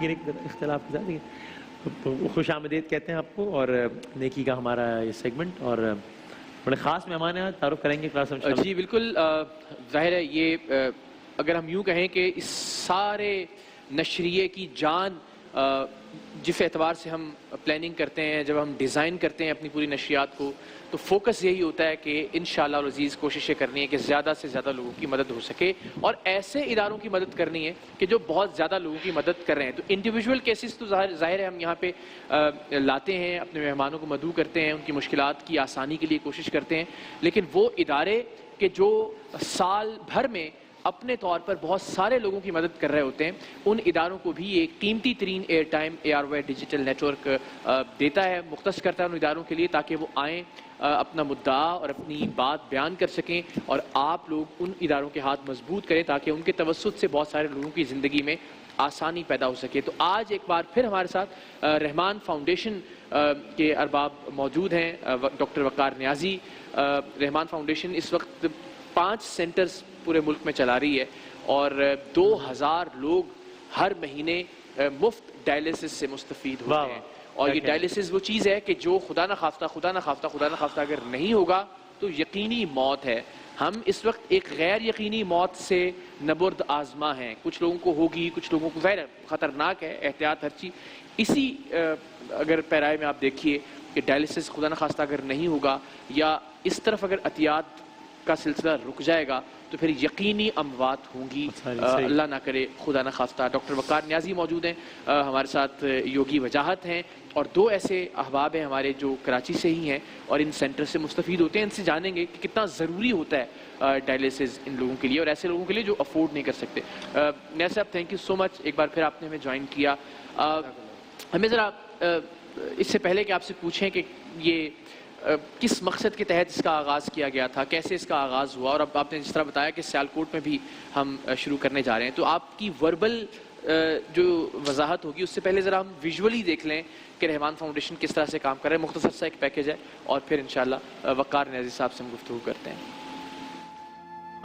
یقین اختلاف کے ساتھ خوش آمدید کہتے ہیں آپ کو اور نیکی کا ہمارا یہ سیگمنٹ، اور بڑے خاص مہمان ہیں، تعارف کریں گے کلاس میں؟ جی بالکل، ظاہر ہے یہ اگر ہم یوں کہیں کہ اس سارے نشریے کی جان جس اعتبار سے ہم پلاننگ کرتے ہیں، جب ہم ڈیزائن کرتے ہیں اپنی پوری نشریات کو، تو فوکس یہی ہوتا ہے کہ انشاءاللہ العزیز کوششیں کرنی ہے کہ زیادہ سے زیادہ لوگوں کی مدد ہو سکے، اور ایسے اداروں کی مدد کرنی ہے کہ جو بہت زیادہ لوگوں کی مدد کر رہے ہیں۔ تو انڈیویجول کیسز تو ظاہر ہے ہم یہاں پہ لاتے ہیں، اپنے مہمانوں کو مدعو کرتے ہیں، ان کی مشکلات کی آسانی کے لیے کوشش کرتے ہیں، لیکن وہ ادارے کہ جو سال بھر میں اپنے طور پر بہت سارے لوگوں کی مدد کر رہے ہوتے ہیں، ان اداروں کو بھی ایک قیمتی ترین airtime ARY digital network دیتا ہے، مختص کرتا ہے ان اداروں کے لیے، تاکہ وہ آئیں، اپنا مدعا اور اپنی بات بیان کر سکیں، اور آپ لوگ ان اداروں کے ہاتھ مضبوط کریں تاکہ ان کے توسط سے بہت سارے لوگوں کی زندگی میں آسانی پیدا ہو سکے۔ تو آج ایک بار پھر ہمارے ساتھ رحمان فاؤنڈیشن کے ارباب موجود ہیں، ڈاکٹر وقار نیازی۔ رحمان فاؤنڈیشن اس وقت 5 سینٹرز پورے ملک میں چلا رہی ہے، اور 2000 لوگ ہر مہینے مفت ڈائلیسس سے مستفید ہوتے ہیں، اور یہ ڈائلیسس وہ چیز ہے کہ جو خدا نخواستہ اگر نہیں ہوگا تو یقینی موت ہے۔ ہم اس وقت ایک غیر یقینی موت سے نبرد آزما ہیں، کچھ لوگوں کو ہوگی، کچھ لوگوں کو غیر خطرناک ہے، احتیاط ہر چیز۔ اسی اگر پیرائے میں آپ دیکھیے کہ ڈائلیسس خدا نخواستہ اگر نہیں ہوگا، یا اس طرف اگر عطیات کا سلسلہ رک جائے گا، تو پھر یقینی اموات ہوں گی، اللہ نہ کرے خدا نہ خواستہ۔ ڈاکٹر وقار نیازی موجود ہیں ہمارے ساتھ، یوگی وجاہت ہیں، اور 2 ایسے احباب ہیں ہمارے جو کراچی سے ہی ہیں اور ان سینٹر سے مستفید ہوتے ہیں۔ ان سے جانیں گے کہ کتنا ضروری ہوتا ہے ڈائلیسس ان لوگوں کے لیے، اور ایسے لوگوں کے لیے جو افورڈ نہیں کر سکتے۔ نیازی صاحب، تھینک یو سو مچ، ایک بار پھر آپ نے ہمیں جوائن کیا۔ ہمیں ذرا اس سے پہلے کہ آپ سے پوچھیں کہ یہ کس مقصد کے تحت اس کا آغاز کیا گیا تھا، کیسے اس کا آغاز ہوا، اور اب آپ نے جس طرح بتایا کہ سیالکوٹ میں بھی ہم شروع کرنے جا رہے ہیں، تو آپ کی وربل جو وضاحت ہوگی اس سے پہلے ذرا ہم ویژولی دیکھ لیں کہ رحمان فاؤنڈیشن کس طرح سے کام کر رہے ہیں۔ مختصر سا ایک پیکیج ہے، اور پھر انشاءاللہ وقار نیازی صاحب سے ہم گفتگو کرتے ہیں۔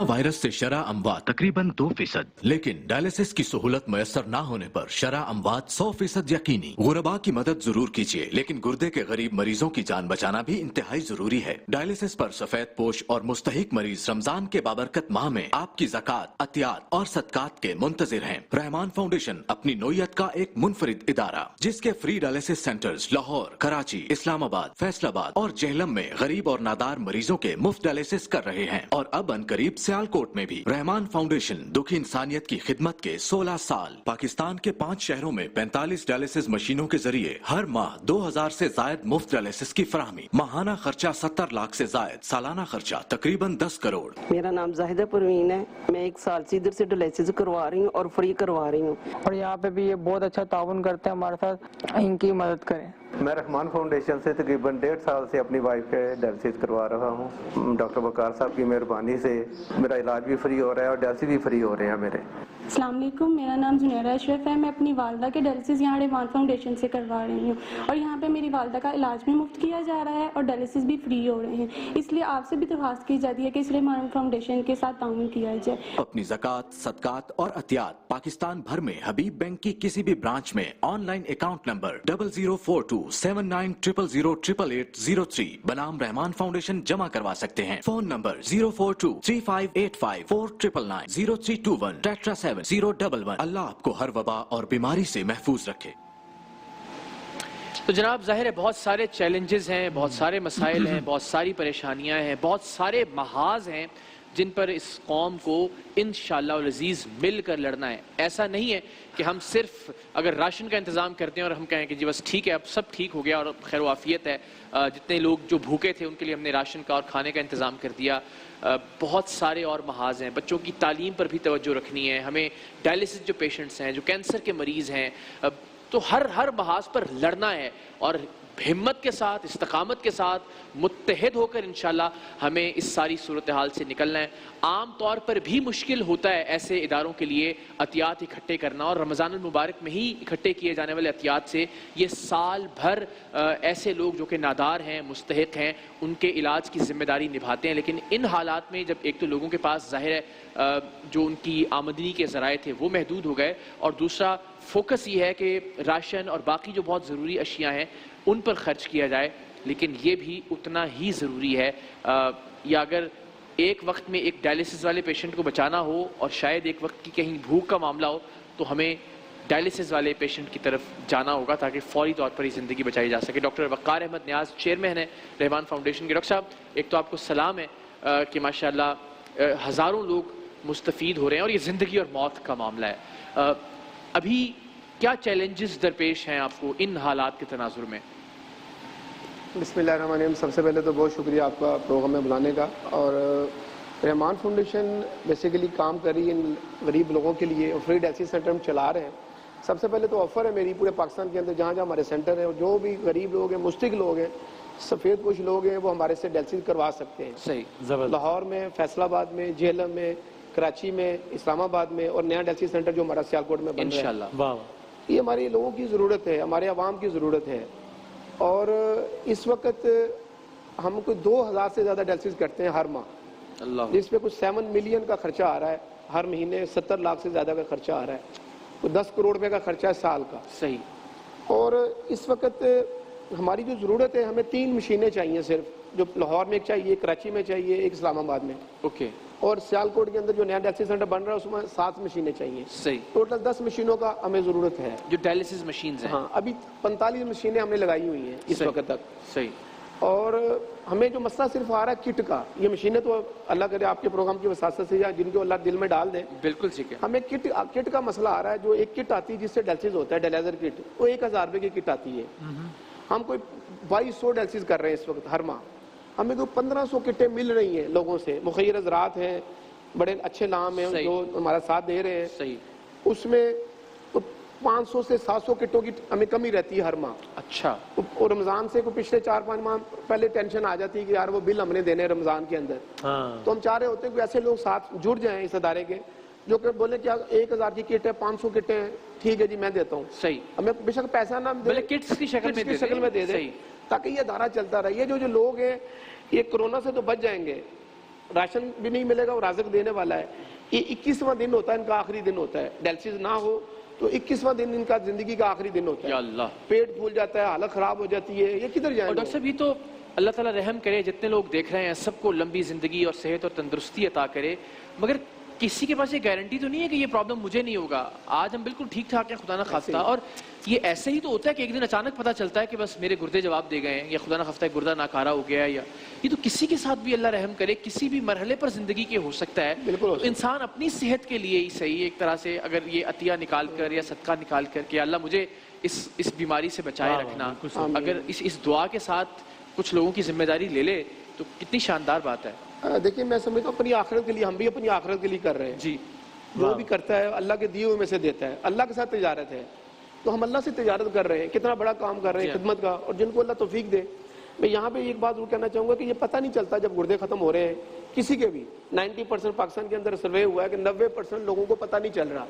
وائرس سے شرح اموات تقریباً 2%، لیکن ڈائلیسس کی سہولت میسر نہ ہونے پر شرح اموات 100% یقینی۔ غرباء کی مدد ضرور کیجیے، لیکن گردے کے غریب مریضوں کی جان بچانا بھی انتہائی ضروری ہے۔ ڈائلیسس پر سفید پوش اور مستحق مریض رمضان کے بابرکت ماہ میں آپ کی زکوٰۃ، عطیات اور صدقات کے منتظر ہیں۔ رحمان فاؤنڈیشن اپنی نوعیت کا ایک منفرد ادارہ، جس کے free dialysis centres Lahore, Karachi, Islamabad, Faisal آباد اور جہلم میں غریب اور نادار مریضوں کے مفت ڈائلیسس کر رہے ہیں، اور اب عنقریب سیالکوٹ میں بھی۔ رحمان فاؤنڈیشن دکھی انسانیت کی خدمت کے 16 سال، پاکستان کے 5 شہروں میں 45 ڈائلیسس مشینوں کے ذریعے ہر ماہ 2000 سے زائد مفت ڈائلیسس کی فراہمی، ماہانہ خرچہ 70 لاکھ سے زائد، سالانہ خرچہ تقریباً 10 کروڑ۔ میرا نام زاہدہ پروین ہے، میں 1 سال سے ادھر سے ڈائلیسس کروا رہی ہوں اور فری کروا رہی ہوں، اور یہاں پہ بھی یہ بہت اچھا تعاون کرتے ہیں ہمارے ساتھ، ان کی مدد کریں۔ میں رحمان فاؤنڈیشن سے تقریباً 1.5 سال سے اپنی وائف کے ڈائلیسس کروا رہا ہوں۔ ڈاکٹر وقار صاحب کی مہربانی سے میرا علاج بھی فری ہو رہا ہے اور ڈائلیسس بھی فری ہو رہے ہیں میرے۔ السلام علیکم، میرا نام زنیرہ اشرف ہے، میں اپنی والدہ کے ڈائلیسس یہاں رحمان فاؤنڈیشن سے کروا رہی ہوں، اور یہاں پہ میری والدہ کا علاج بھی مفت کیا جا رہا ہے اور ڈائلیسس بھی فری ہو رہے ہیں، اس لیے آپ سے بھی درخواست کی جاتی ہے کہ اس رحمان فاؤنڈیشن کے ساتھ تعاون کیا جائے۔ اپنی زکوٰۃ، صدقات اور عطیات پاکستان بھر میں حبیب بینک کی کسی بھی برانچ میں آن لائن اکاؤنٹ نمبر 004279008803 بنام رحمان فاؤنڈیشن جمع کروا سکتے ہیں۔ Phone number 04235854999 0321 tetra 7 011۔ اللہ آپ کو ہر وبا اور بیماری سے محفوظ رکھے۔ تو جناب، ظاہر ہے بہت سارے چیلنجز ہیں، بہت سارے مسائل ہیں، بہت ساری پریشانیاں ہیں، بہت سارے محاذ ہیں جن پر اس قوم کو انشاءاللہ العزیز مل کر لڑنا ہے۔ ایسا نہیں ہے کہ ہم صرف اگر راشن کا انتظام کرتے ہیں اور ہم کہیں کہ جی بس ٹھیک ہے اب سب ٹھیک ہو گیا اور خیر و عافیت ہے، جتنے لوگ جو بھوکے تھے ان کے لیے ہم نے راشن کا اور کھانے کا انتظام کر دیا۔ بہت سارے اور محاذ ہیں، بچوں کی تعلیم پر بھی توجہ رکھنی ہے ہمیں، ڈائلیسس جو پیشنٹس ہیں، جو کینسر کے مریض ہیں، تو ہر محاذ پر لڑنا ہے، اور ہمت کے ساتھ، استقامت کے ساتھ متحد ہو کر انشاءاللہ ہمیں اس ساری صورتحال سے نکلنا ہے۔ عام طور پر بھی مشکل ہوتا ہے ایسے اداروں کے لیے عطیات اکٹھے کرنا، اور رمضان المبارک میں ہی اکٹھے کیے جانے والے عطیات سے یہ سال بھر ایسے لوگ جو کہ نادار ہیں، مستحق ہیں، ان کے علاج کی ذمہ داری نبھاتے ہیں۔ لیکن ان حالات میں جب ایک تو لوگوں کے پاس ظاہر ہے جو ان کی آمدنی کے ذرائع تھے وہ محدود ہو گئے، اور دوسرا فوکس یہ ہے کہ راشن اور باقی جو بہت ضروری اشیاء ہیں ان پر خرچ کیا جائے، لیکن یہ بھی اتنا ہی ضروری ہے۔ یا اگر ایک وقت میں ایک ڈائلیسس والے پیشنٹ کو بچانا ہو اور شاید ایک وقت کی کہیں بھوک کا معاملہ ہو تو ہمیں ڈائلیسس والے پیشنٹ کی طرف جانا ہوگا تاکہ فوری طور پر ہی زندگی بچائی جا سکے۔ ڈاکٹر وقار احمد نیاز چیئرمین ہیں رحمان فاؤنڈیشن کے۔ ڈاکٹر صاحب ایک تو آپ کو سلام ہے کہ ماشاءاللہ ہزاروں لوگ مستفید ہو رہے ہیں اور یہ زندگی اور موت کا معاملہ ہے، ابھی کیا چیلنجز درپیش ہیں آپ کو ان حالات کے تناظر میں؟ بسم اللہ الرحمن الرحیم۔ سب سے پہلے تو بہت شکریہ آپ کا پروگرام میں بلانے کا، اور رحمان فاؤنڈیشن بیسیکلی کام کر رہی ہے ان غریب لوگوں کے لیے، اور فری ڈائلیسس سینٹر ہم چلا رہے ہیں۔ سب سے پہلے تو آفر ہے میری پورے پاکستان کے اندر جہاں جہاں ہمارے سینٹر ہیں، اور جو بھی غریب لوگ ہیں، مستحق لوگ ہیں، سفید پوش لوگ ہیں، وہ ہمارے سے ڈائلیسس کروا سکتے ہیں۔ صحیح، لاہور میں، فیصل آباد میں، جہلم میں، کراچی میں، اسلام آباد میں، اور نیا ڈائلیسس سینٹر جو ہمارا سیالکوٹ میں بن رہا ہے انشاءاللہ۔ واہ، یہ ہمارے لوگوں کی ضرورت ہے، ہمارے عوام کی ضرورت ہے۔ اور اس وقت ہم کوئی 2000 سے زیادہ ڈائلیسس کرتے ہیں ہر ماہ، اللہ، جس پہ کچھ 7 ملین کا خرچہ آ رہا ہے ہر مہینے، 70 لاکھ سے زیادہ کا خرچہ آ رہا ہے، کوئی 10 کروڑ روپے کا خرچہ ہے سال کا۔ صحیح۔ اور اس وقت ہماری جو ضرورت ہے، ہمیں 3 مشینیں چاہیے صرف، جو لاہور میں ایک چاہیے، کراچی میں چاہیے، ایک اسلام آباد میں، اوکے، اور سیالکوٹ کے اندر جو نیا ڈائلیسس سینٹر بن رہا ہے اس میں 7 مشینیں چاہیے۔ صحیح، ٹوٹل 10 مشینوں کا ہمیں ضرورت ہے جو ڈائلیسس مشینز ہیں۔ ہاں، ابھی 45 مشینیں ہم نے لگائی ہوئی ہیں اس وقت تک۔ صحیح، اور ہمیں جو مسئلہ صرف آ رہا ہے کٹ کا، یہ مشینیں تو اللہ کرے آپ کے پروگرام کی وساطت سے یا جن کو اللہ دل میں ڈال دیں، بالکل ٹھیک ہے۔ ہمیں کٹ کا مسئلہ آ رہا ہے۔ جو ایک کٹ آتی ہے جس سے ڈائلیسس ہوتا ہے، ڈائلیزر کٹ، وہ 1000 روپے کی کٹ آتی ہے۔ ہم کوئی 2200 ڈائلیسس کر رہے ہیں اس وقت ہر ماہ، ہمیں تو 1500 کٹیں مل رہی ہیں لوگوں سے، مخیر حضرات ہیں، بڑے اچھے نام ہیں جو ہمارا ساتھ دے رہے ہیں۔ صحیح، اس میں 500 سے 700 کٹوں کی ہمیں کمی رہتی ہے ہر ماہ۔ اچھا، اور رمضان سے کوئی پچھلے 4-5 ماہ پہلے ٹینشن آ جاتی ہے کہ یار وہ بل ہم نے دینے رمضان کے اندر، تو ہم چاہ رہے ہوتے ہیں کہ ایسے لوگ ساتھ جڑ جائیں اس ادارے کے، جو کہ بولے کہ 1000 کی کٹ ہے، 500 کٹیں ہیں، ٹھیک ہے جی میں دیتا ہوں۔ صحیح، ہمیں بے شک پیسہ نہ دے، کٹس کی شکل میں دے دیں تاکہ یہ ادارہ چلتا رہے۔ یہ جو لوگ ہیں یہ کرونا سے تو بچ جائیں گے، راشن بھی نہیں ملے گا، وہ رازق دینے والا ہے۔ یہ 21واں دن ہوتا ہے ان کا، آخری دن ہوتا ہے، ڈائلیسس نہ ہو تو 21واں دن ان کا زندگی کا آخری دن ہوتا ہے۔ یا اللہ، پیٹ پھول جاتا ہے، حالت خراب ہو جاتی ہے، یہ کدھر جائیں اور گے؟ ڈاکٹر صاحب یہ تو اللہ تعالیٰ رحم کرے، جتنے لوگ دیکھ رہے ہیں سب کو لمبی زندگی اور صحت اور تندرستی عطا کرے، مگر کسی کے پاس یہ گارنٹی تو نہیں ہے کہ یہ پرابلم مجھے نہیں ہوگا۔ آج ہم بالکل ٹھیک ٹھاک ہیں خدا نہ خواستہ، اور یہ ایسے ہی تو ہوتا ہے کہ ایک دن اچانک پتہ چلتا ہے کہ بس میرے گردے جواب دے گئے ہیں، یا خدا نہ خواستہ گردہ ناکارہ ہو گیا ہے، یا یہ تو کسی کے ساتھ بھی اللہ رحم کرے کسی بھی مرحلے پر زندگی کے ہو سکتا ہے۔ بالکل انسان اپنی صحت کے لیے ہی صحیح ایک طرح سے اگر یہ عطیہ نکال کر یا صدقہ نکال کر کہ اللہ مجھے اس بیماری سے بچائے رکھنا، اگر اس دعا کے ساتھ کچھ لوگوں کی ذمہ داری لے لے تو کتنی شاندار بات ہے۔ دیکھیں میں سمجھتا ہوں اپنی آخرت کے لیے، ہم بھی اپنی آخرت کے لیے کر رہے ہیں جی، جو بھی کرتا ہے اللہ کے دیے ہوئے میں سے دیتا ہے، اللہ کے ساتھ تجارت ہے، تو ہم اللہ سے تجارت کر رہے ہیں، کتنا بڑا کام کر رہے ہیں خدمت کا، اور جن کو اللہ توفیق دے۔ میں یہاں پہ ایک بات ضرور کہنا چاہوں گا کہ یہ پتہ نہیں چلتا جب گردے ختم ہو رہے ہیں کسی کے بھی، 90% پاکستان کے اندر سروے ہوا ہے کہ 90% لوگوں کو پتہ نہیں چل رہا۔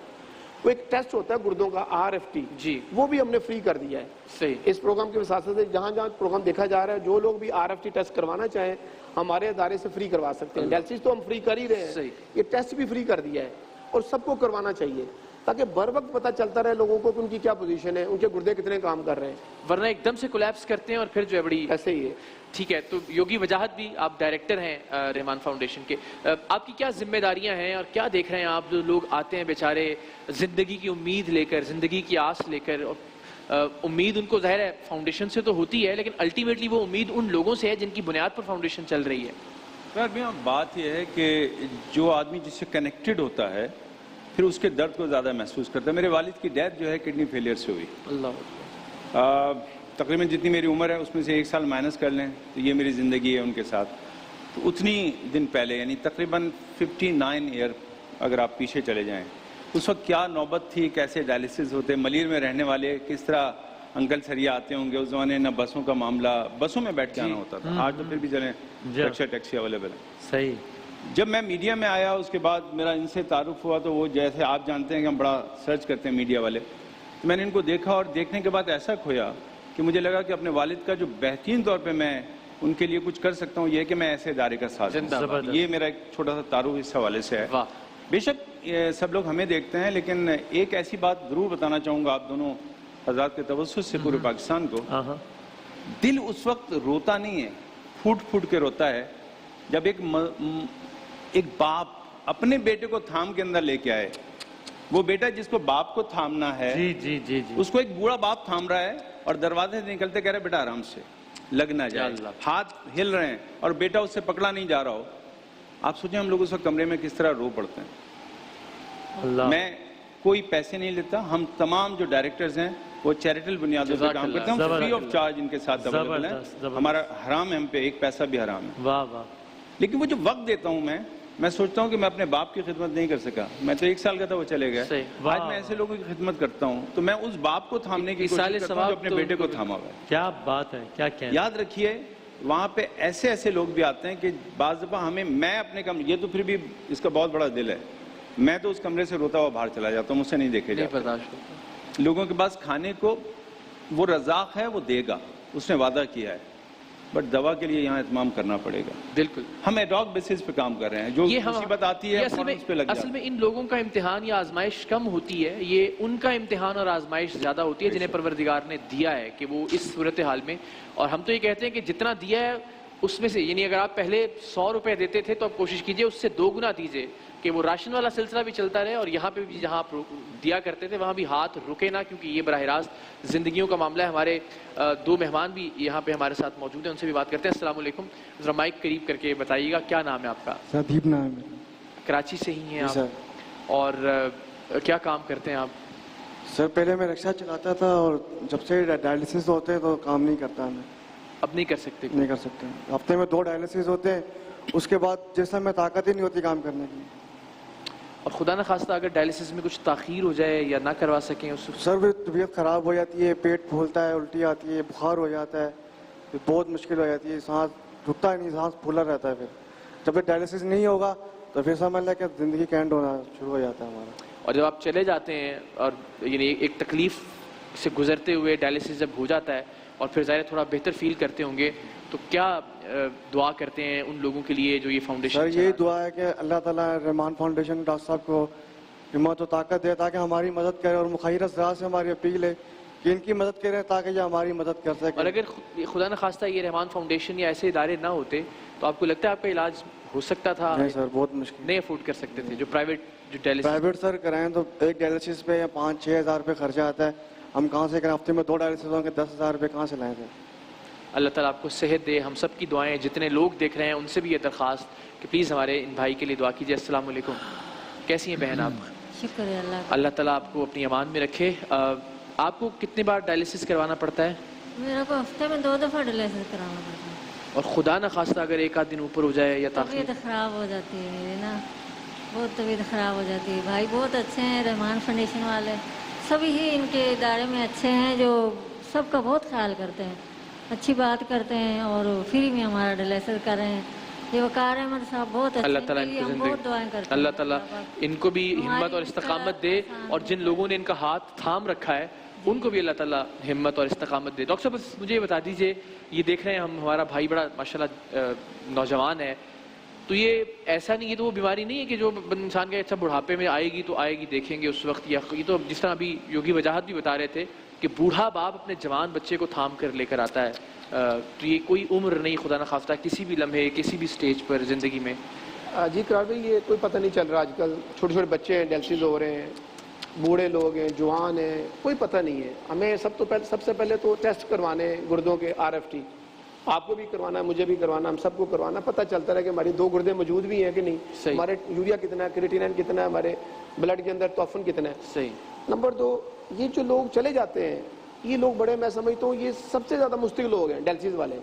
وہ ایک ٹیسٹ ہوتا ہے گردوں کا RFT، جی، وہ بھی ہم نے فری کر دیا ہے۔ صحیح، اس پروگرام کی وساطت سے جہاں جہاں پروگرام دیکھا جا رہا ہے، جو لوگ بھی RFT ٹیسٹ کروانا چاہیں ہمارے ادارے سے فری کروا سکتے ہیں۔ ڈائلیسس تو ہم فری کر ہی رہے ہیں، یہ ٹیسٹ بھی فری کر دیا ہے، اور سب کو کروانا چاہیے تاکہ بر وقت پتہ چلتا رہے لوگوں کو کہ ان کی کیا پوزیشن ہے، ان کے گردے کتنے کام کر رہے ہیں، ورنہ ایک دم سے کولیپس کرتے ہیں اور پھر جو ہے بڑی ایسے ہی ہے۔ ٹھیک ہے، تو یوگی وجاہت بھی آپ ڈائریکٹر ہیں رحمان فاؤنڈیشن کے، آپ کی کیا ذمہ داریاں ہیں اور کیا دیکھ رہے ہیں آپ جو لوگ آتے ہیں بیچارے زندگی کی امید لے کر، زندگی کی آس لے کر، اور امید ان کو ظاہر ہے فاؤنڈیشن سے تو ہوتی ہے لیکن الٹیمیٹلی وہ امید ان لوگوں سے ہے جن کی بنیاد پر فاؤنڈیشن چل رہی ہے۔ بات یہ ہے کہ جو آدمی جس سے کنیکٹڈ ہوتا ہے پھر اس کے درد کو زیادہ محسوس کرتا ہے۔ میرے والد کی ڈیتھ جو ہے کڈنی فیلئر سے ہوئی، اللہ، تقریباً جتنی میری عمر ہے اس میں سے 1 سال مائنس کر لیں تو یہ میری زندگی ہے ان کے ساتھ۔ تو اتنی دن پہلے یعنی تقریباً 59 ایئر اگر آپ پیچھے چلے جائیں، اس وقت کیا نوبت تھی، کیسے ڈائلیسس ہوتے، ملیر میں رہنے والے کس طرح انکل سریا آتے ہوں گے. اس زمانے نہ بسوں کا معاملہ, بسوں میں بیٹھ کے آنا ہوتا تھا. آج تو پھر بھی چلیں رکشا ٹیکسی اویلیبل ہے. صحیح. جب میں میڈیا میں آیا اس کے بعد میرا ان سے تعارف ہوا تو وہ جیسے آپ جانتے ہیں کہ ہم بڑا سرچ کرتے ہیں میڈیا والے, تو میں نے ان کو دیکھا اور دیکھنے کے بعد ایسا کھویا کہ مجھے لگا کہ اپنے والد کا جو بہترین طور پہ میں ان کے لیے کچھ کر سکتا ہوں یہ ہے کہ میں ایسے ادارے کا ساتھ دوں. یہ میرا ایک چھوٹا سا تعارف اس حوالے سے ہے. بے شک سب لوگ ہمیں دیکھتے ہیں, لیکن ایک ایسی بات ضرور بتانا چاہوں گا آپ دونوں حضرات کے توسط سے پورے پاکستان کو. دل اس وقت روتا نہیں ہے, پھوٹ پھوٹ کے روتا ہے جب ایک باپ اپنے بیٹے کو تھام کے اندر لے کے آئے. وہ بیٹا جس کو باپ کو تھامنا ہے اس کو ایک بوڑھا باپ تھام رہا ہے اور دروازے سے نکلتے کہہ رہے بیٹا آرام سے, لگ نہ جائے, ہاتھ ہل رہے ہیں اور بیٹا اس سے پکڑا نہیں جا رہا ہو. آپ سوچیں ہم لوگ اس وقت کمرے میں کس طرح رو پڑتے ہیں. میں کوئی پیسے نہیں لیتا, ہم تمام جو ڈائریکٹرز ہیں وہ چیریٹل بنیادوں پہ کام کرتے ہیں, ہم فری آف چارج ان کے ساتھ اویلیبل ہیں. ہمارا حرام ہے, ہم پہ ایک پیسہ بھی حرام ہے. واہ واہ. لیکن وہ جو وقت دیتا ہوں میں سوچتا ہوں کہ میں اپنے باپ کی خدمت نہیں کر سکا. میں تو 1 سال کا تھا, وہ چلے گئے. آج میں ایسے لوگوں کی خدمت کرتا ہوں تو میں اس باپ کو تھامنے کی کوشش کرتا ہوں جو اپنے بیٹے کو تھاما ہوا ہے. کیا بات ہے, کیا کہنا. یاد رکھیے وہاں پہ ایسے لوگ بھی آتے ہیں کہ بعض دفعہ ہمیں, میں اپنے کمرے, یہ تو پھر بھی اس کا بہت بڑا دل ہے, میں تو اس کمرے سے روتا ہوا باہر چلا جاتا ہوں, مجھ سے نہیں دیکھے جاتا. لوگوں کے پاس کھانے کو وہ رزاق ہے, وہ دے گا, اس نے وعدہ کیا ہے, بٹ دوا کے لیے یہاں اہتمام کرنا پڑے گا. بالکل. ہم ایڈ ہاک بیسس پہ کام کر رہے ہیں, جو مصیبت آتی ہے اصل میں ان لوگوں کا امتحان یا آزمائش کم ہوتی ہے, یہ ان کا امتحان اور آزمائش زیادہ ہوتی ہے جنہیں پروردگار نے دیا ہے کہ وہ اس صورتحال میں. اور ہم تو یہ کہتے ہیں کہ جتنا دیا ہے اس میں سے, یعنی اگر آپ پہلے 100 روپے دیتے تھے تو آپ کوشش کیجئے اس سے 2 گنا دیجئے کہ وہ راشن والا سلسلہ بھی چلتا رہے, اور یہاں پہ بھی جہاں آپ دیا کرتے تھے وہاں بھی ہاتھ رکے نہ, کیونکہ یہ براہ راست زندگیوں کا معاملہ ہے. ہمارے 2 مہمان بھی یہاں پہ ہمارے ساتھ موجود ہیں, ان سے بھی بات کرتے ہیں. السلام علیکم. ذرا مائک قریب کر کے بتائیے گا کیا نام ہے آپ کا؟ سدیپ نام ہے میرا. کراچی سے ہی ہیں آپ, اور کیا کام کرتے ہیں آپ؟ سر پہلے میں رکشہ چلاتا تھا اور جب سے ڈائلسس ہوتے ہیں تو کام نہیں کرتا میں. اب نہیں کر سکتے؟ نہیں کر سکتے. ہفتے میں 2 ڈائلسس ہوتے ہیں, اس کے بعد جیسا میں طاقت ہی نہیں ہوتی کام کرنے کی. اور خدا نہ خواستہ اگر ڈائلسس میں کچھ تاخیر ہو جائے یا نہ کروا سکیں اس سر پھر طبیعت خراب ہو جاتی ہے, پیٹ پھولتا ہے, الٹی آتی ہے, بخار ہو جاتا ہے, پھر بہت مشکل ہو جاتی ہے, سانس رکتا ہی نہیں, سانس پھولا رہتا ہے. پھر جب ڈائلسس نہیں ہوگا تو پھر سمجھ لیں کہ زندگی کا اینڈ ہونا شروع ہو جاتا ہے ہمارا. اور جب آپ چلے جاتے ہیں اور یعنی ایک تکلیف سے گزرتے ہوئے ڈائلسس جب ہو جاتا ہے اور پھر ظاہر تھوڑا بہتر فیل کرتے ہوں گے, تو کیا دعا کرتے ہیں ان لوگوں کے لیے جو یہ فاؤنڈیشن؟ سر یہی دعا ہے کہ اللہ تعالیٰ رحمان فاؤنڈیشن ڈاکٹر صاحب کو ہمت و طاقت دے تاکہ ہماری مدد کرے, اور مخیر ذرا سے ہماری اپیل ہے کہ ان کی مدد کریں تاکہ یہ ہماری مدد کر سکے. اور اگر خدا نہ خواستہ یہ رحمان فاؤنڈیشن یا ایسے ادارے نہ ہوتے تو آپ کو لگتا ہے آپ کا علاج ہو سکتا تھا؟ نہیں سر, بہت مشکل. نہیں افورڈ کر سکتے تھے جو پرائیویٹ پرائیویٹ سر کرائیں تو ایک ڈائلسس پہ 5-6 ہزار روپے خرچہ آتا ہے. ہم کہاں سے کریں؟ ہفتے میں 2 ڈائلسس ہوں گے, 10,000 روپے کہاں سے لائیں گے؟ اللہ تعالیٰ آپ کو صحت دے. ہم سب کی دعائیں, جتنے لوگ دیکھ رہے ہیں ان سے بھی یہ درخواست کہ پلیز ہمارے ان بھائی کے لیے دعا کیجیے. السلام علیکم. کیسی ہیں بہن آپ؟ شکر ہے اللہ کا. اللہ تعالیٰ آپ کو اپنی امان میں رکھے. آپ کو کتنے بار ڈائلسس کروانا پڑتا ہے؟ میرا کو ہفتے میں 2 دفعہ ڈائلسس کرانا پڑتا ہے. اور خدا نہ خواستہ اگر ایک آدھ دن اوپر ہو جائے یا تاخیر؟ طبیعت خراب ہو جاتی ہے میری نا, بہت طبیعت خراب ہو جاتی ہے. بھائی بہت اچھے ہیں رحمان فاؤنڈیشن والے, سبھی ہی ان کے ادارے میں اچھے ہیں جو سب کا بہت خیال کرتے ہیں, اچھی بات کرتے ہیں اور فری میں ہمارا ڈائلسس کر رہے ہیں. یہ وقار احمد صاحب بہت اچھے, اللہ تعالیٰ ان کو بہت دعائیں کرتے ہیں. اللہ تعالیٰ ان کو بھی ہمت اور استقامت دے, اور جن لوگوں نے ان کا ہاتھ تھام رکھا ہے ان کو بھی اللہ تعالیٰ ہمت اور استقامت دے. ڈاکٹر صاحب بس مجھے یہ بتا دیجئے, یہ دیکھ رہے ہیں ہم, ہمارا بھائی بڑا ماشاءاللہ نوجوان ہے, تو یہ ایسا نہیں, یہ تو وہ بیماری نہیں ہے کہ جو انسان کے اچھا بڑھاپے میں آئے گی تو آئے گی, دیکھیں گے اس وقت, یا یہ تو جس طرح ابھی یوگی وجاہت بھی بتا رہے تھے کہ بوڑھا باپ اپنے جوان بچے کو تھام کر لے کر آتا ہے, تو یہ کوئی عمر نہیں خدا نہ خواستہ کسی بھی لمحے کسی بھی سٹیج پر زندگی میں. جی قرار بھائی یہ کوئی پتہ نہیں چل رہا, آج کل چھوٹے چھوٹے بچے ہیں ڈائلسس ہو رہے ہیں, بوڑھے لوگ ہیں, جوان ہیں, کوئی پتہ نہیں ہے. ہمیں سب سے پہلے تو ٹیسٹ کروانے گردوں کے, RFT آپ کو بھی کروانا ہے, مجھے بھی کروانا, ہم سب کو کروانا, پتہ چلتا رہے کہ ہماری 2 گردے موجود بھی ہیں کہ نہیں, ہمارے یوریا کتنا ہے, کریٹینائن کتنا ہے, ہمارے بلڈ کے اندر توفن کتنا ہے. صحیح. نمبر 2, یہ جو لوگ چلے جاتے ہیں یہ لوگ بڑے, میں سمجھتا ہوں یہ سب سے زیادہ مستقل لوگ ہیں ڈائلسس والے.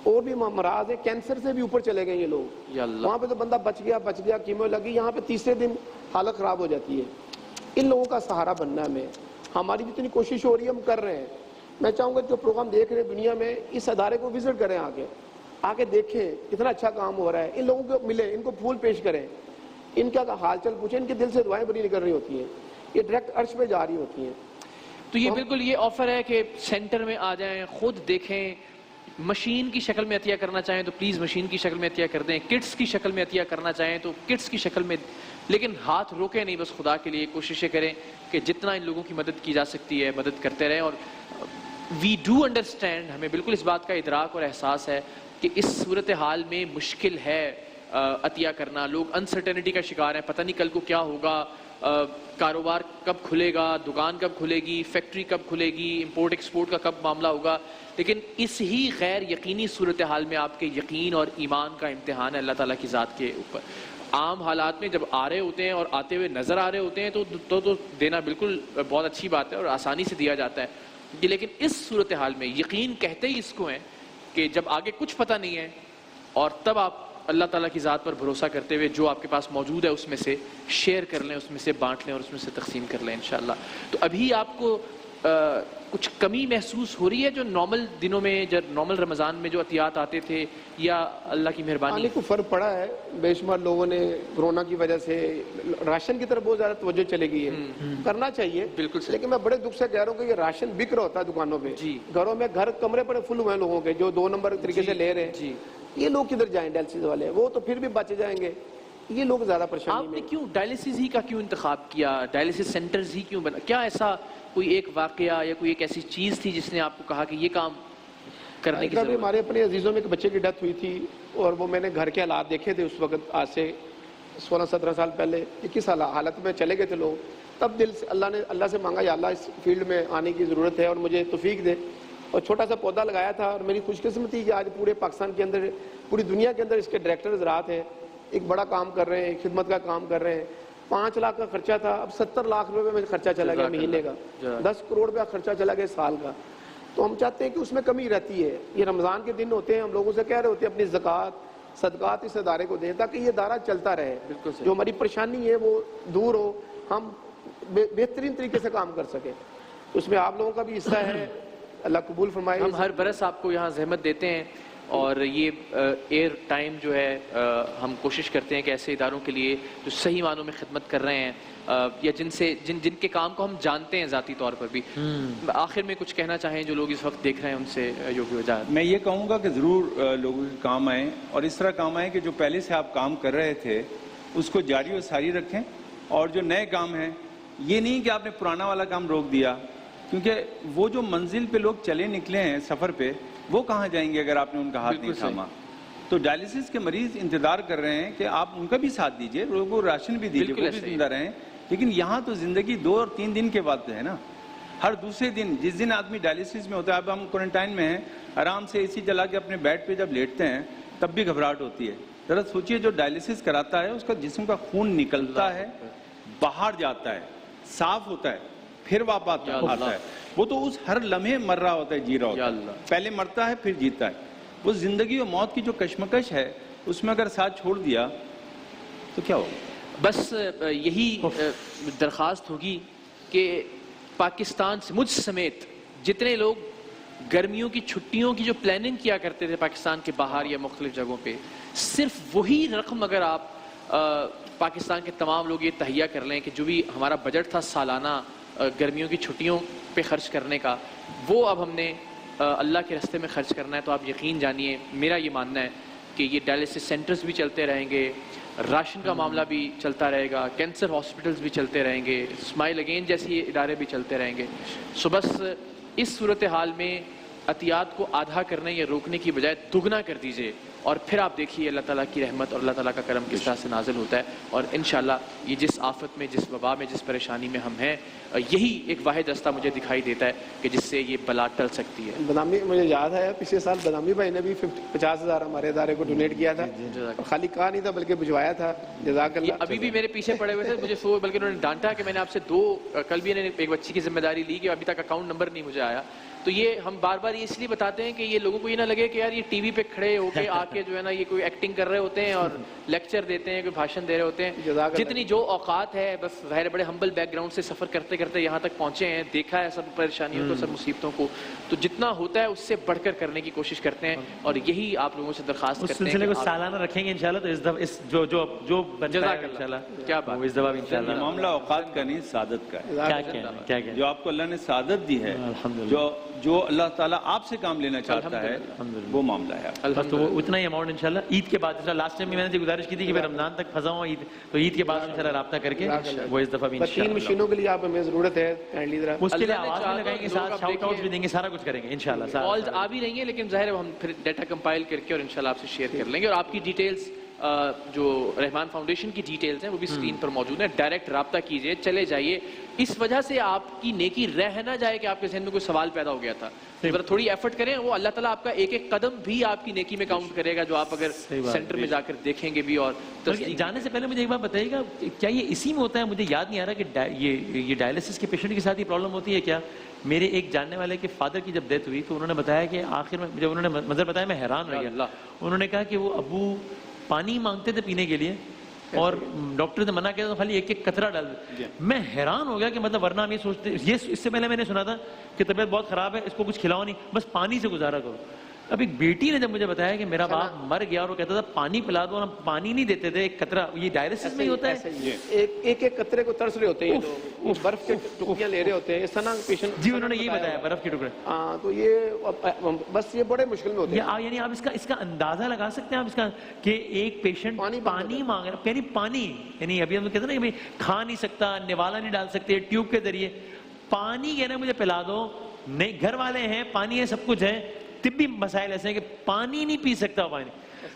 اور بھی امراض ہے, کینسر سے بھی اوپر چلے گئے یہ لوگ. وہاں پہ تو بندہ بچ گیا, کیمو لگی, یہاں پہ تیسرے دن حالت خراب ہو جاتی ہے. ان لوگوں کا سہارا بننا ہے ہمیں. ہماری جتنی کوشش ہو رہی ہے ہم کر رہے ہیں, میں چاہوں گا جو پروگرام دیکھ رہے ہیں دنیا میں اس ادارے کو وزٹ کریں, آ کے دیکھیں اتنا اچھا کام ہو رہا ہے, ان لوگوں کو ملیں, ان کو پھول پیش کریں, ان کا حال چال پوچھیں, ان کے دل سے دعائیں بری نکل رہی ہوتی ہیں, یہ ڈائریکٹ عرش پہ جا رہی ہوتی ہیں. تو یہ بالکل یہ آفر ہے کہ سینٹر میں آ جائیں, خود دیکھیں, مشین کی شکل میں عطیہ کرنا چاہیں تو پلیز مشین کی شکل میں عطیہ کر دیں, کٹس کی شکل میں عطیہ کرنا چاہیں تو کٹس کی شکل میں, لیکن ہاتھ روکیں نہیں, بس خدا کے لیے کوششیں کریں کہ جتنا ان لوگوں کی مدد کی جا سکتی ہے مدد کرتے رہیں. اور وی ڈو انڈرسٹینڈ, ہمیں بالکل اس بات کا ادراک اور احساس ہے کہ اس صورتحال میں مشکل ہے عطیہ کرنا, لوگ انسرٹینٹی کا شکار ہیں, پتہ نہیں کل کو کیا ہوگا, کاروبار کب کھلے گا, دکان کب کھلے گی, فیکٹری کب کھلے گی, امپورٹ ایکسپورٹ کا کب معاملہ ہوگا. لیکن اس ہی غیر یقینی صورتحال میں آپ کے یقین اور ایمان کا امتحان ہے اللہ تعالیٰ کی ذات کے اوپر. عام حالات میں جب آ رہے ہوتے ہیں اور آتے ہوئے نظر آ رہے ہوتے ہیں تو دینا بالکل بہت اچھی بات ہے اور آسانی سے دیا جاتا ہے, لیکن اس صورتحال میں یقین کہتے ہی اس کو ہیں کہ جب آگے کچھ پتہ نہیں ہے اور تب آپ اللہ تعالیٰ کی ذات پر بھروسہ کرتے ہوئے جو آپ کے پاس موجود ہے اس میں سے شیئر کر لیں, اس میں سے بانٹ لیں اور اس میں سے تقسیم کر لیں انشاءاللہ. تو ابھی آپ کو کچھ کمی محسوس ہو رہی ہے جو نارمل دنوں میں, جب نارمل رمضان میں جو عطیات آتے تھے, یا اللہ کی مہربانی کو فرق پڑا ہے؟ بے شمار لوگوں نے کورونا کی وجہ سے راشن کی طرف بہت زیادہ توجہ چلے گئی ہے, کرنا چاہیے بالکل, لیکن میں بڑے دکھ سے کہہ رہا ہوں کہ یہ راشن بک رہا ہوتا ہے دکانوں پہ, گھروں میں گھر کمرے پڑے فل ہوئے ہیں لوگوں کے جو 2 نمبر طریقے سے لے رہے ہیں. یہ لوگ کدھر جائیں ڈائلسس والے, وہ تو پھر بھی بچ جائیں گے, یہ لوگ زیادہ پریشانی آپ نے کیوں ڈائلسس ہی کا کیوں انتخاب کیا, ڈائلسس سینٹرز ہی کیوں بنا, کیا ایسا کوئی ایک واقعہ یا کوئی ایک ایسی چیز تھی جس نے آپ کو کہا کہ یہ کام کرنے کی ضرورت؟ ہمارے اپنے عزیزوں میں ایک بچے کی ڈیتھ ہوئی تھی اور وہ میں نے گھر کے حالات دیکھے تھے اس وقت, آج سے 16-17 سال پہلے 21 حالت میں چلے گئے تھے لوگ. تب دل سے اللہ سے مانگا یا اللہ اس فیلڈ میں آنے کی ضرورت ہے اور مجھے توفیق دے, اور چھوٹا سا پودا لگایا تھا. اور میری خوش قسمتی کہ آج پورے پاکستان کے اندر, پوری دنیا کے اندر اس کے ڈائریکٹر حضرات ہیں, ایک بڑا کام کر رہے ہیں, خدمت کا کام کر رہے ہیں. 5 لاکھ کا خرچہ تھا, اب 70 لاکھ روپے میں خرچہ چلا گیا مہینے کا, 10 کروڑ روپے خرچہ چلا گیا سال کا. تو ہم چاہتے ہیں کہ اس میں کمی رہتی ہے. یہ رمضان کے دن ہوتے ہیں, ہم لوگوں سے کہہ رہے ہوتے ہیں اپنی زکوٰۃ صدقات اس ادارے کو دیں تاکہ یہ ادارہ چلتا رہے, جو ہماری پریشانی ہے وہ دور ہو, ہم بہترین طریقے سے کام کر سکیں. اس میں آپ لوگوں کا بھی حصہ ہے, اللہ قبول فرمائے. ہم ہر برس آپ کو یہاں زحمت دیتے ہیں اور یہ ایئر ٹائم جو ہے ہم کوشش کرتے ہیں کہ ایسے اداروں کے لیے جو صحیح معنوں میں خدمت کر رہے ہیں یا جن کے کام کو ہم جانتے ہیں ذاتی طور پر بھی, آخر میں کچھ کہنا چاہیں جو لوگ اس وقت دیکھ رہے ہیں ان سے جو بھی وجہ. میں یہ کہوں گا کہ ضرور لوگوں کے کام آئیں اور اس طرح کام آئیں کہ جو پہلے سے آپ کام کر رہے تھے اس کو جاری و ساری رکھیں, اور جو نئے کام ہیں یہ نہیں کہ آپ نے پرانا والا کام روک دیا, کیونکہ وہ جو منزل پہ لوگ چلے نکلے ہیں سفر پہ وہ کہاں جائیں گے اگر آپ نے ان کا ہاتھ نہیں تھاما. تو ڈائلسس کے مریض انتظار کر رہے ہیں کہ آپ ان کا بھی ساتھ دیجئے, لوگوں کو راشن بھی دیجئے, وہ بھی زندہ رہیں. لیکن یہاں تو زندگی 2 اور 3 دن کے بعد ہے نا, ہر دوسرے دن جس دن آدمی ڈائلسس میں ہوتا ہے. اب ہم کوارنٹائن میں ہیں, آرام سے اے سی چلا کے اپنے بیڈ پہ جب لیٹتے ہیں تب بھی گھبراہٹ ہوتی ہے. ذرا سوچئے جو ڈائلسس کراتا ہے اس کا جسم کا خون نکلتا ہے, باہر جاتا ہے, صاف ہوتا ہے, پھر واپس آتا ہے. وہ تو اس ہر لمحے مر رہا ہوتا ہے, جی رہا ہوتا ہے, پہلے مرتا ہے پھر جیتا ہے. وہ زندگی و موت کی جو کشمکش ہے اس میں اگر ساتھ چھوڑ دیا تو کیا ہوگا؟ بس یہی درخواست ہوگی کہ پاکستان سے, مجھ سمیت جتنے لوگ گرمیوں کی چھٹیوں کی جو پلاننگ کیا کرتے تھے پاکستان کے باہر یا مختلف جگہوں پہ, صرف وہی رقم اگر آپ پاکستان کے تمام لوگ یہ تہیہ کر لیں کہ جو بھی ہمارا بجٹ تھا سالانہ گرمیوں کی چھٹیوں پہ خرچ کرنے کا, وہ اب ہم نے اللہ کے راستے میں خرچ کرنا ہے, تو آپ یقین جانیے میرا یہ ماننا ہے کہ یہ ڈائلسس سینٹرز بھی چلتے رہیں گے, راشن کا معاملہ بھی چلتا رہے گا, کینسر ہاسپٹلز بھی چلتے رہیں گے, اسمائل اگین جیسی ادارے بھی چلتے رہیں گے. سو بس اس صورتحال میں عطیات کو آدھا کرنے یا روکنے کی بجائے دگنا کر دیجئے, اور پھر آپ دیکھیے اللہ تعالیٰ کی رحمت اور اللہ تعالیٰ کا کرم کس طرح سے نازل ہوتا ہے. اور انشاءاللہ یہ جس آفت میں, جس وبا میں, جس پریشانی میں ہم ہیں, یہی ایک واحد رستہ مجھے دکھائی دیتا ہے کہ جس سے یہ بلا ٹل سکتی ہے. بدامی مجھے یاد ہے پچھلے سال بدامی بھائی نے بھی 50,000 ہمارے ادارے کو ڈونیٹ کیا تھا, خالی کہا نہیں تھا بلکہ بھجوایا تھا. جزاک اللہ. ابھی بھی میرے پیچھے پڑے ہوئے تھے, مجھے بلکہ انہوں نے ڈانٹا کہ میں نے آپ سے کل بھی ایک بچی کی ذمہ داری لی کہ ابھی تک اکاؤنٹ نمبر نہیں مجھے آیا. تو یہ ہم بار بار اس لیے بتاتے ہیں کہ یہ لوگوں کو یہ نہ لگے کہ یار یہ ٹی وی پہ کھڑے ہو کے آ کے جو ہے نا یہ کوئی ایکٹنگ کر رہے ہوتے ہیں اور لیکچر دیتے ہیں، کوئی بھاشن دے رہے ہوتے ہیں. جتنی جو اوقات ہے بس ظاہر بڑے ہمبل بیک گراؤنڈ سے سفر کرتے کرتے یہاں تک پہنچے ہیں، دیکھا ہے سب پریشانیوں کو، سب مصیبتوں کو، تو جتنا ہوتا ہے اس سے بڑھ کر کرنے کی کوشش کرتے ہیں اور یہی آپ لوگوں سے درخواست کرتے ہیں. اس سلسلے کو سالانہ رکھیں گے انشاءاللہ، تو اس دفعہ اس جو بنتا ہے انشاءاللہ کیا بات وہ اس دفعہ انشاءاللہ. یہ معاملہ اوقات کا نہیں، سعادت کا ہے. کیا جو آپ کو اللہ نے سعادت دی ہے، جو اللہ تعالیٰ آپ سے کام لینا چاہتا ہے، وہ معاملہ ہے. بس تو وہ اتنا ہی اماؤنٹ انشاءاللہ عید کے بعد. لاسٹ ٹائم میں نے گزارش کی تھی کہ رمضان تک پھنسا ہوں عید، تو عید کے بعد انشاءاللہ رابطہ کر کے وہ اس دفعہ بھی انشاءاللہ. 3 مشینوں کے لیے آپ ہمیں ضرورت ہے، کائنڈلی ذرا اس کے لیے آواز بھی لگائیں گے، ساتھ شاؤٹ آؤٹ بھی دیں گے، سارا کچھ کریں گے انشاءاللہ. کالز آ بھی رہی ہیں لیکن ظاہر ہے ہم پھر ڈیٹا کمپائل کر کے اور انشاءاللہ آپ سے شیئر کر لیں گے. اور آپ کی ڈیٹیلز جو رحمان فاؤنڈیشن کی ڈیٹیلز ہیں وہ بھی اسکرین پر موجود ہیں. ڈائریکٹ رابطہ کیجئے، چلے جائیے. اس وجہ سے آپ کی نیکی رہ نہ جائے کہ آپ کے ذہن میں کوئی سوال پیدا ہو گیا تھا. تھوڑی ایفرٹ کریں، وہ اللہ تعالیٰ آپ کا ایک ایک قدم بھی آپ کی نیکی میں کاؤنٹ کرے گا جو آپ اگر سینٹر میں جا کر دیکھیں گے بھی. اور جانے سے پہلے مجھے ایک بات بتائیے گا، کیا یہ اسی میں ہوتا ہے؟ مجھے یاد نہیں آ رہا کہ یہ ڈائلسس کے پیشنٹ کے ساتھ یہ پرابلم ہوتی ہے کیا؟ میرے ایک جاننے والے کے فادر کی جب ڈیتھ ہوئی تو انہوں نے بتایا کہ آخر میں جب انہوں نے منظر بتایا میں حیران رہ گیا. انہوں نے کہا کہ وہ ابو پانی مانگتے تھے پینے کے لیے اور ڈاکٹر نے منع کیا تو خالی ایک ایک قطرہ ڈال دیا. میں حیران ہو گیا کہ مطلب ورنہ ہم یہ سوچتے، یہ اس سے پہلے میں نے سنا تھا کہ طبیعت بہت خراب ہے، اس کو کچھ کھلاؤ نہیں، بس پانی سے گزارا کرو. اب ایک بیٹی نے جب مجھے بتایا کہ میرا باپ مر گیا اور وہ کہتا تھا پانی پلا دو، اور ہم پانی نہیں دیتے تھے، ایک قطرہ. یہ ڈائلسس میں ہی ہوتا ہے، ایک ایک قطرے کو ترس رہے ہوتے ہیں وہ برف کے ٹکڑیاں لے رہے ہوتے ہیں اس طرح پیشنٹ. جی انہوں نے یہی بتایا برف کے ٹکڑے. ہاں تو یہ بس یہ بڑے مشکل میں ہوتے ہیں. یعنی آپ اس کا اندازہ لگا سکتے ہیں آپ اس کا کہ ایک پیشنٹ پانی مانگ رہا ہے، یعنی پانی، یعنی ابھی ہم کہتے ہیں نا کہ کھا نہیں سکتا، نوالا نہیں ڈال سکتے ٹیوب کے ذریعے، پانی کہنا مجھے پلا دو. نہیں گھر والے ہیں، پانی ہے، سب کچھ ہے، طبی مسائل ایسے ہیں کہ پانی نہیں پی سکتا پانی.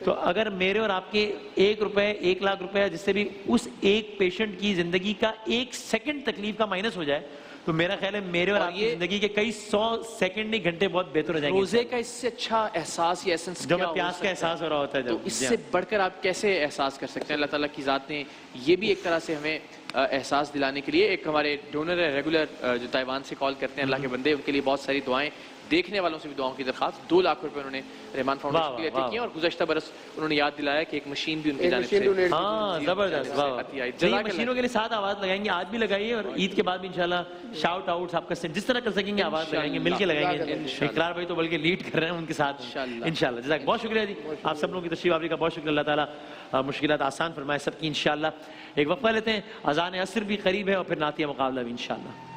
تو اگر میرے اور آپ کے 1 روپے 1 لاکھ روپے جس سے بھی اس ایک پیشنٹ کی زندگی کا 1 سیکنڈ تکلیف کا مائنس ہو جائے تو میرا خیال ہے میرے اور آپ کی زندگی کے کئی 100 سیکنڈ نہیں گھنٹے بہت بہتر ہو جائیں گے. روزے کا اس سے اچھا احساس یا ایسنس جو میں پیاس کا احساس ہو رہا ہوتا ہے تو اس سے بڑھ کر آپ کیسے احساس کر سکتے ہیں؟ اللہ تعالیٰ کی ذات نے یہ بھی ایک طرح سے ہمیں احساس دلانے کے لیے، ایک ہمارے ڈونر ہے ریگولر جو تائیوان سے کال کرتے ہیں اللہ کے بندے، ان کے لیے بہت ساری دعائیں، دیکھنے والوں سے بھی دعاؤں کی درخواست. 2 لاکھ روپے انہوں نے رحمان فاؤنڈیشن کے لیے عطیہ کیے اور گزشتہ برس انہوں نے یاد دلایا کہ ایک مشین بھی ان کی جانب سے. ہاں زبردست، واہ. مشینوں کے لیے ساتھ آواز لگائیں گے، آج بھی لگائیے اور عید کے بعد بھی انشاءاللہ شاؤٹ آؤٹس آپ کا جس طرح کر سکیں گے آواز لگائیں گے، مل کے لگائیں گے. اقرار بھائی تو بلکہ لیڈ کر رہے ہیں ان کے ساتھ انشاءاللہ. جزاک بہت شکریہ جی آپ سب لوگوں کی تشریف آوری کا، بہت شکریہ. اللہ تعالیٰ مشکلات آسان فرمائے سب کی انشاءاللہ. ایک وقفہ لیتے ہیں، اذان عصر بھی قریب ہے اور پھر نعتیہ مقابلہ بھی انشاءاللہ.